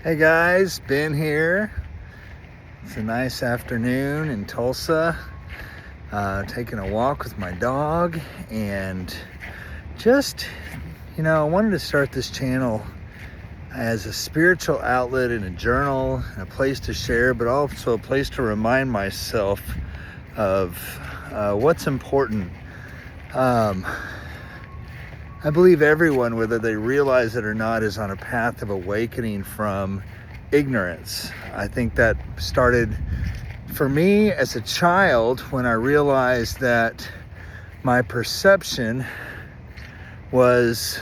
Hey guys, Ben here. It's a nice afternoon in Tulsa. Taking a walk with my dog and just, I wanted to start this channel as a spiritual outlet and a journal and a place to share, but also a place to remind myself of what's important. I believe everyone, whether they realize it or not, is on a path of awakening from ignorance. I think that started for me as a child when I realized that my perception was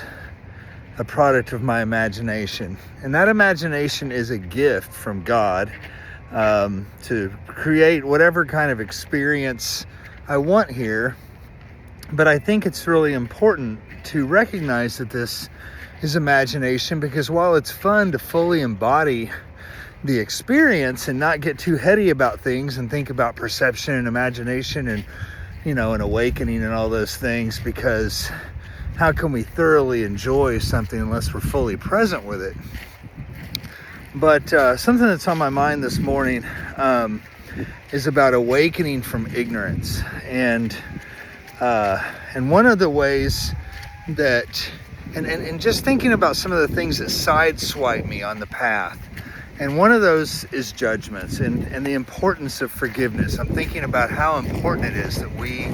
a product of my imagination. And that imagination is a gift from God to create whatever kind of experience I want here. But I think it's really important to recognize that this is imagination, because while it's fun to fully embody the experience and not get too heady about things and think about perception and imagination and, an awakening and all those things, because how can we thoroughly enjoy something unless we're fully present with it? But something that's on my mind this morning is about awakening from ignorance. And one of the ways that, and just thinking about some of the things that sideswipe me on the path. And one of those is judgments and the importance of forgiveness. I'm thinking about how important it is that we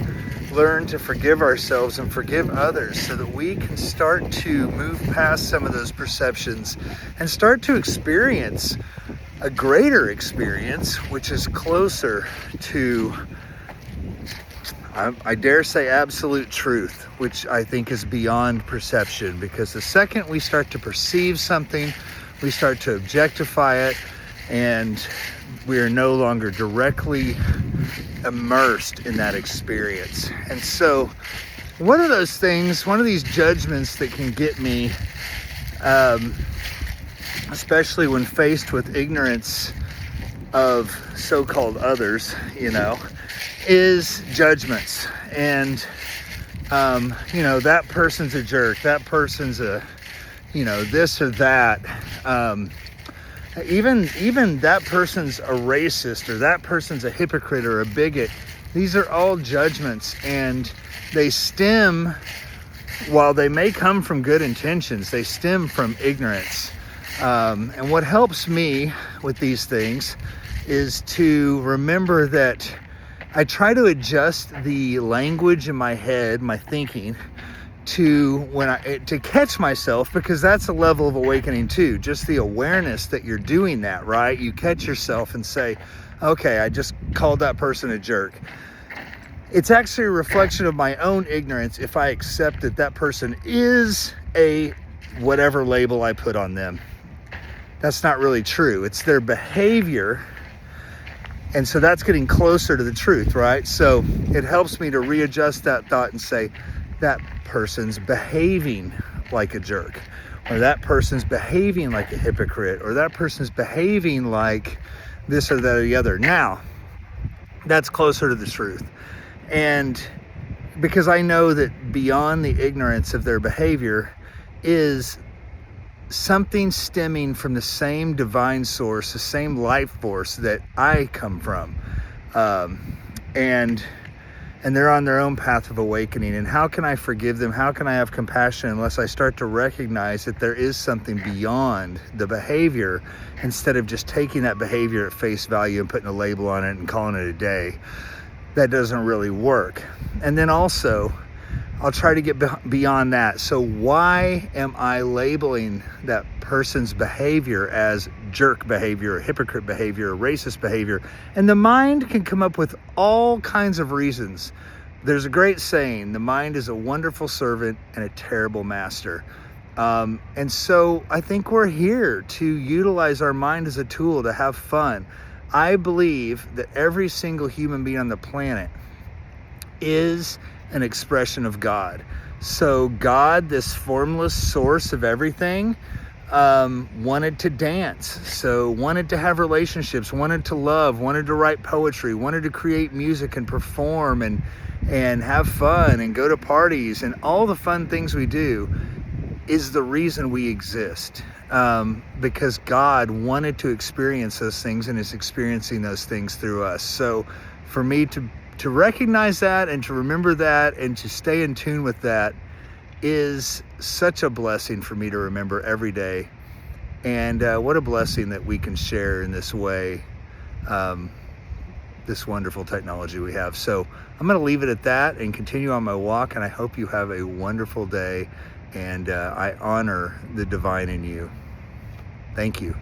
learn to forgive ourselves and forgive others so that we can start to move past some of those perceptions and start to experience a greater experience, which is closer to, I dare say, absolute truth, which I think is beyond perception. Because the second we start to perceive something, we start to objectify it, and we are no longer directly immersed in that experience. And so one of those things, one of these judgments that can get me, especially when faced with ignorance of so-called others, is judgments. And that person's a jerk, that person's a this or that, even that person's a racist, or that person's a hypocrite or a bigot. These are all judgments, and they stem, while they may come from good intentions, they stem from ignorance. And what helps me with these things is to remember that I try to adjust the language in my head, my thinking, to catch myself, because that's a level of awakening too. Just the awareness that you're doing that, right? You catch yourself and say, okay, I just called that person a jerk. It's actually a reflection of my own ignorance if I accept that that person is a whatever label I put on them. That's not really true. It's their behavior. And so that's getting closer to the truth, right? So it helps me to readjust that thought and say, that person's behaving like a jerk, or that person's behaving like a hypocrite, or that person's behaving like this or that or the other. Now, that's closer to the truth. And because I know that beyond the ignorance of their behavior is something stemming from the same divine source, the same life force that I come from. And they're on their own path of awakening. And how can I forgive them? How can I have compassion unless I start to recognize that there is something beyond the behavior, instead of just taking that behavior at face value and putting a label on it and calling it a day? That doesn't really work. And then also, I'll try to get beyond that. So why am I labeling that person's behavior as jerk behavior, or hypocrite behavior, or racist behavior? And the mind can come up with all kinds of reasons. There's a great saying, the mind is a wonderful servant and a terrible master. And so I think we're here to utilize our mind as a tool to have fun. I believe that every single human being on the planet is an expression of God. So God, this formless source of everything, wanted to dance, so wanted to have relationships, wanted to love, wanted to write poetry, wanted to create music and perform and have fun and go to parties and all the fun things we do. is the reason we exist, because God wanted to experience those things and is experiencing those things through us. So for me to recognize that and to remember that and to stay in tune with that is such a blessing for me to remember every day. And what a blessing that we can share in this way, this wonderful technology we have. So I'm going to leave it at that and continue on my walk, and I hope you have a wonderful day, and I honor the divine in you. Thank you.